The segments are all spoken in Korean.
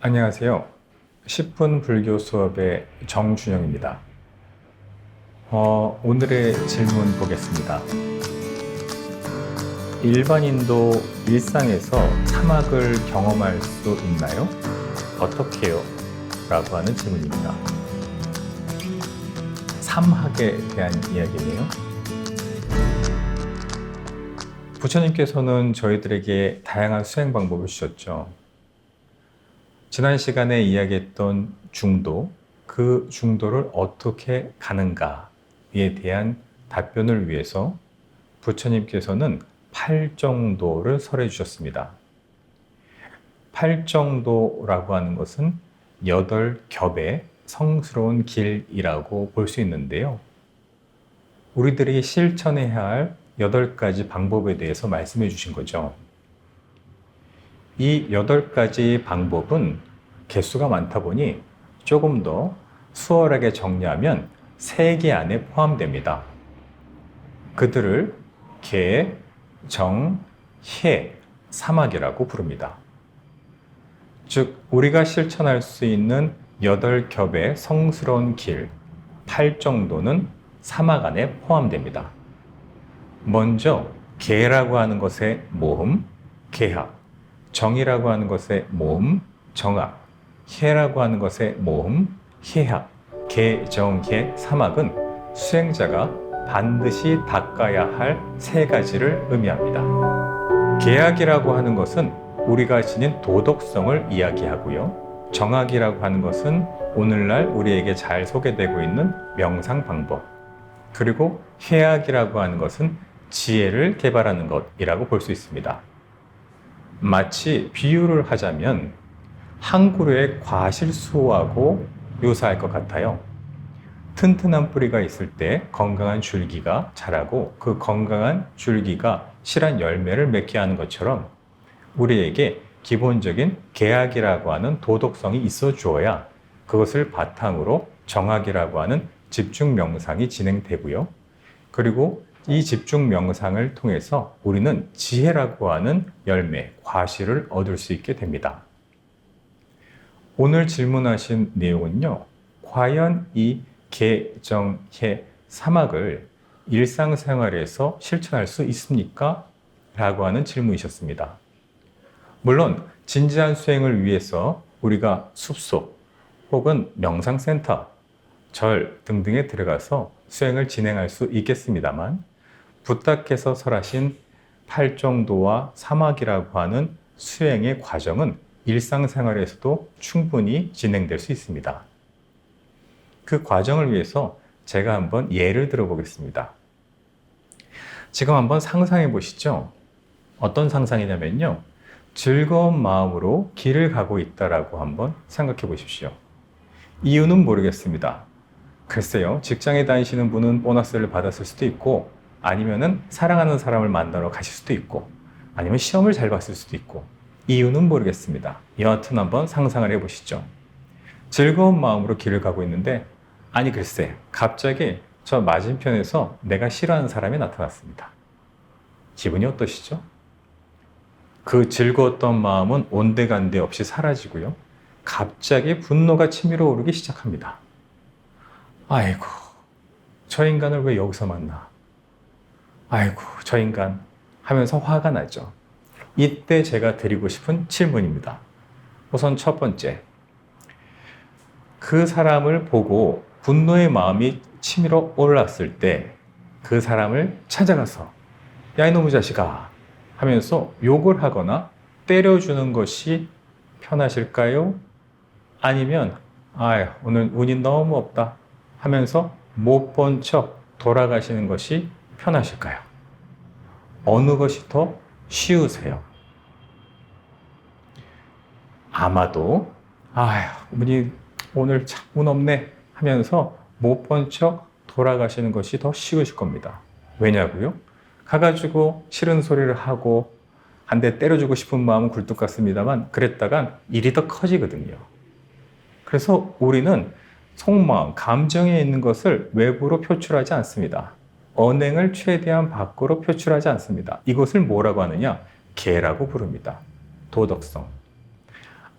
안녕하세요. 10분 불교 수업의 정준영입니다. 오늘의 질문 보겠습니다. 일반인도 일상에서 사막을 경험할 수 있나요? 어떻게요? 라고 하는 질문입니다. 삼학에 대한 이야기네요. 부처님께서는 저희들에게 다양한 수행 방법을 주셨죠. 지난 시간에 이야기했던 중도, 그 중도를 어떻게 가는가에 대한 답변을 위해서 부처님께서는 팔정도를 설해 주셨습니다. 팔정도라고 하는 것은 8겹의 성스러운 길이라고 볼 수 있는데요. 우리들이 실천해야 할 8가지 방법에 대해서 말씀해 주신 거죠. 이 8가지 방법은 개수가 많다 보니 조금 더 수월하게 정리하면 3개 안에 포함됩니다. 그들을 계, 정, 해, 사막이라고 부릅니다. 즉, 우리가 실천할 수 있는 8겹의 성스러운 길, 8정도는 사막 안에 포함됩니다. 먼저 계라고 하는 것의 모음, 계학, 정이라고 하는 것의 모음, 정학, 해라고 하는 것의 모음, 해학, 계, 정, 해, 사막은 수행자가 반드시 닦아야 할 3가지를 의미합니다. 계학이라고 하는 것은 우리가 지닌 도덕성을 이야기하고요. 정학이라고 하는 것은 오늘날 우리에게 잘 소개되고 있는 명상 방법, 그리고 해학이라고 하는 것은 지혜를 개발하는 것이라고 볼 수 있습니다. 마치 비유를 하자면 한 그루의 과실수하고 묘사할 것 같아요. 튼튼한 뿌리가 있을 때 건강한 줄기가 자라고 그 건강한 줄기가 실한 열매를 맺게 하는 것처럼 우리에게 기본적인 계학이라고 하는 도덕성이 있어 주어야 그것을 바탕으로 정학이라고 하는 집중 명상이 진행되고요. 그리고 이 집중 명상을 통해서 우리는 지혜라고 하는 열매, 과실을 얻을 수 있게 됩니다. 오늘 질문하신 내용은요, 과연 이 계, 정, 해, 사막을 일상생활에서 실천할 수 있습니까? 라고 하는 질문이셨습니다. 물론 진지한 수행을 위해서 우리가 숲속 혹은 명상센터, 절 등등에 들어가서 수행을 진행할 수 있겠습니다만 부탁해서 설하신 팔정도와 사막이라고 하는 수행의 과정은 일상생활에서도 충분히 진행될 수 있습니다. 그 과정을 위해서 제가 한번 예를 들어 보겠습니다. 지금 한번 상상해 보시죠. 어떤 상상이냐면요. 즐거운 마음으로 길을 가고 있다라고 한번 생각해 보십시오. 이유는 모르겠습니다. 글쎄요, 직장에 다니시는 분은 보너스를 받았을 수도 있고, 아니면은 사랑하는 사람을 만나러 가실 수도 있고, 아니면 시험을 잘 봤을 수도 있고, 이유는 모르겠습니다. 여하튼 한번 상상을 해보시죠. 즐거운 마음으로 길을 가고 있는데, 아니 글쎄, 갑자기 저 맞은편에서 내가 싫어하는 사람이 나타났습니다. 기분이 어떠시죠? 그 즐거웠던 마음은 온데간데 없이 사라지고요. 갑자기 분노가 치밀어 오르기 시작합니다. 아이고, 저 인간을 왜 여기서 만나? 아이고, 저 인간 하면서 화가 나죠. 이때 제가 드리고 싶은 질문입니다. 우선 첫 번째, 그 사람을 보고 분노의 마음이 치밀어 올랐을 때 그 사람을 찾아가서 야 이놈의 자식아 하면서 욕을 하거나 때려주는 것이 편하실까요? 아니면 오늘 운이 너무 없다 하면서 못 본 척 돌아가시는 것이 편하실까요? 어느 것이 더 쉬우세요? 아마도 운이 오늘 참 운 없네 하면서 못 본 척 돌아가시는 것이 더 쉬우실 겁니다. 왜냐고요? 가가지고 싫은 소리를 하고 한 대 때려주고 싶은 마음은 굴뚝 같습니다만 그랬다간 일이 더 커지거든요. 그래서 우리는 속마음, 감정에 있는 것을 외부로 표출하지 않습니다. 언행을 최대한 밖으로 표출하지 않습니다. 이것을 뭐라고 하느냐? 계라고 부릅니다. 도덕성.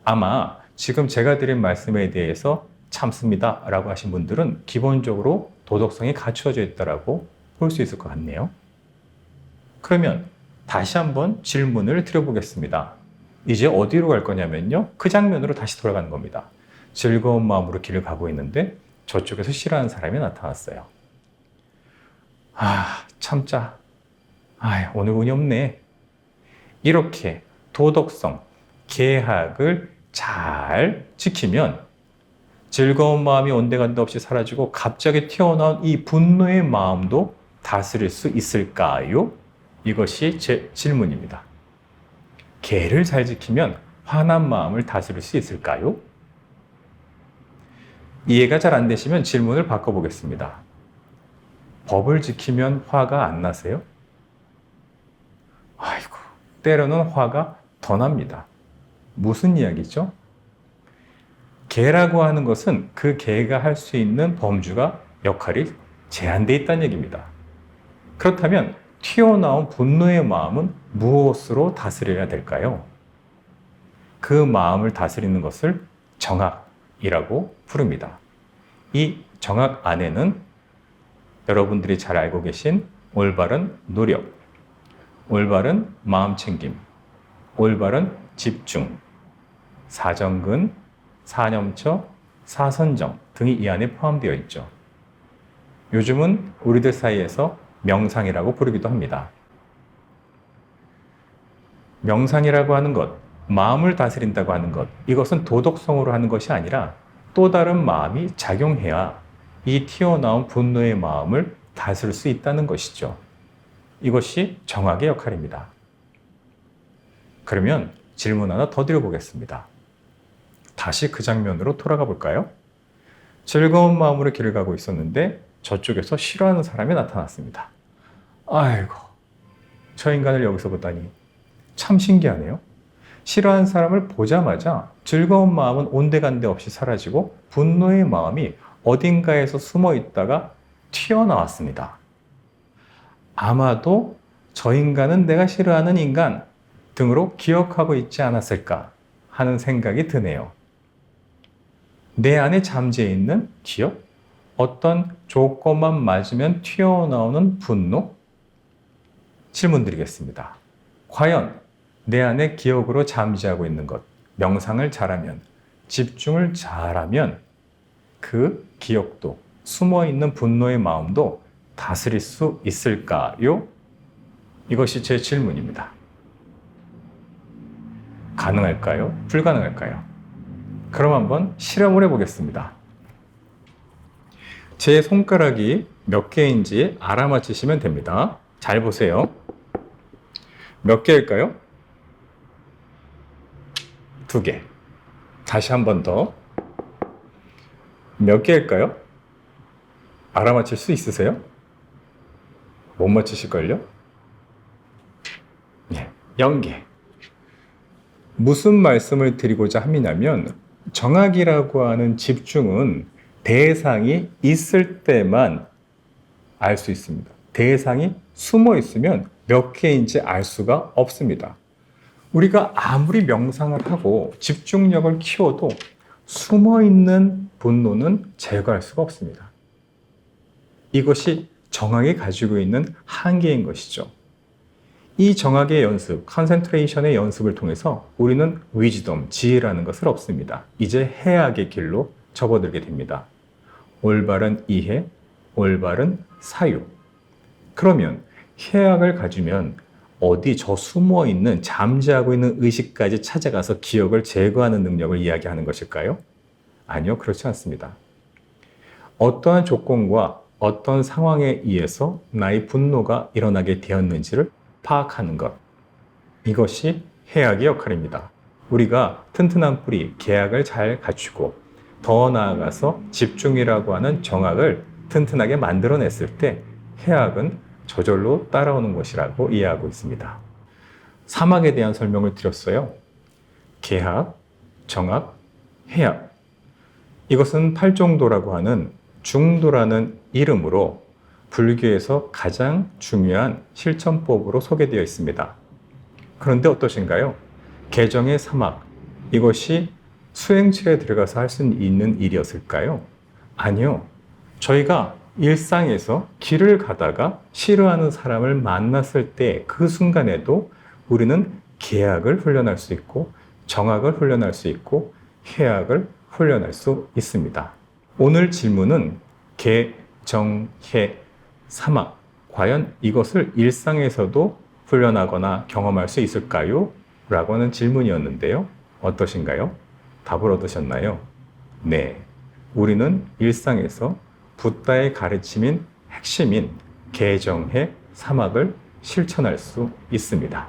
아마 지금 제가 드린 말씀에 대해서 참습니다 라고 하신 분들은 기본적으로 도덕성이 갖추어져 있다고 볼 수 있을 것 같네요. 그러면 다시 한번 질문을 드려보겠습니다. 이제 어디로 갈 거냐면요. 그 장면으로 다시 돌아가는 겁니다. 즐거운 마음으로 길을 가고 있는데 저쪽에서 싫어하는 사람이 나타났어요. 아, 참자. 아, 오늘 운이 없네. 이렇게 도덕성, 계학을 잘 지키면 즐거운 마음이 온데간데 없이 사라지고 갑자기 튀어나온 이 분노의 마음도 다스릴 수 있을까요? 이것이 제 질문입니다. 계를 잘 지키면 화난 마음을 다스릴 수 있을까요? 이해가 잘 안 되시면 질문을 바꿔보겠습니다. 법을 지키면 화가 안 나세요? 아이고, 때로는 화가 더 납니다. 무슨 이야기죠? 계라고 하는 것은 그 계가 할 수 있는 범주가 역할이 제한되어 있다는 얘기입니다. 그렇다면 튀어나온 분노의 마음은 무엇으로 다스려야 될까요? 그 마음을 다스리는 것을 정학이라고 부릅니다. 이 정학 안에는 여러분들이 잘 알고 계신 올바른 노력, 올바른 마음챙김, 올바른 집중, 사정근, 사념처, 사선정 등이 이 안에 포함되어 있죠. 요즘은 우리들 사이에서 명상이라고 부르기도 합니다. 명상이라고 하는 것, 마음을 다스린다고 하는 것, 이것은 도덕성으로 하는 것이 아니라 또 다른 마음이 작용해야 이 튀어나온 분노의 마음을 다스릴 수 있다는 것이죠. 이것이 정학의 역할입니다. 그러면 질문 하나 더 드려보겠습니다. 다시 그 장면으로 돌아가 볼까요? 즐거운 마음으로 길을 가고 있었는데 저쪽에서 싫어하는 사람이 나타났습니다. 아이고, 저 인간을 여기서 보다니 참 신기하네요. 싫어하는 사람을 보자마자 즐거운 마음은 온데간데 없이 사라지고 분노의 마음이 어딘가에서 숨어 있다가 튀어나왔습니다. 아마도 저 인간은 내가 싫어하는 인간 등으로 기억하고 있지 않았을까 하는 생각이 드네요. 내 안에 잠재해 있는 기억? 어떤 조건만 맞으면 튀어나오는 분노? 질문 드리겠습니다. 과연 내 안에 기억으로 잠재하고 있는 것, 명상을 잘하면, 집중을 잘하면 그 기억도, 숨어있는 분노의 마음도 다스릴 수 있을까요? 이것이 제 질문입니다. 가능할까요? 불가능할까요? 그럼 한번 실험을 해보겠습니다. 제 손가락이 몇 개인지 알아맞히시면 됩니다. 잘 보세요. 몇 개일까요? 2개. 다시 한 번 더. 몇 개일까요? 알아맞힐 수 있으세요? 못 맞히실걸요? 네, 0개. 무슨 말씀을 드리고자 하냐면 정학이라고 하는 집중은 대상이 있을 때만 알 수 있습니다. 대상이 숨어 있으면 몇 개인지 알 수가 없습니다. 우리가 아무리 명상을 하고 집중력을 키워도 숨어 있는 분노는 제거할 수가 없습니다. 이것이 정학이 가지고 있는 한계인 것이죠. 이 정학의 연습, 컨센트레이션의 연습을 통해서 우리는 위즈덤, 지혜라는 것을 얻습니다. 이제 해악의 길로 접어들게 됩니다. 올바른 이해, 올바른 사유. 그러면 해악을 가지면 어디 저 숨어 있는 잠재하고 있는 의식까지 찾아가서 기억을 제거하는 능력을 이야기하는 것일까요? 아니요, 그렇지 않습니다. 어떠한 조건과 어떤 상황에 의해서 나의 분노가 일어나게 되었는지를 파악하는 것. 이것이 해악의 역할입니다. 우리가 튼튼한 뿌리, 계약을 잘 갖추고 더 나아가서 집중이라고 하는 정학을 튼튼하게 만들어냈을 때 해악은 저절로 따라오는 것이라고 이해하고 있습니다. 사막에 대한 설명을 드렸어요. 계학, 정학, 해악. 이것은 팔종도라고 하는 중도라는 이름으로 불교에서 가장 중요한 실천법으로 소개되어 있습니다. 그런데 어떠신가요? 개정의 사막, 이것이 수행처에 들어가서 할 수 있는 일이었을까요? 아니요. 저희가 일상에서 길을 가다가 싫어하는 사람을 만났을 때 그 순간에도 우리는 계약을 훈련할 수 있고 정학을 훈련할 수 있고 해악을 훈련할 수 있습니다. 오늘 질문은 계, 정, 해, 사막 과연 이것을 일상에서도 훈련하거나 경험할 수 있을까요? 라고 하는 질문이었는데요. 어떠신가요? 답을 얻으셨나요? 네. 우리는 일상에서 붓다의 가르침인 핵심인 개정해 사막을 실천할 수 있습니다.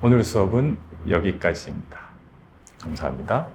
오늘 수업은 여기까지입니다. 감사합니다.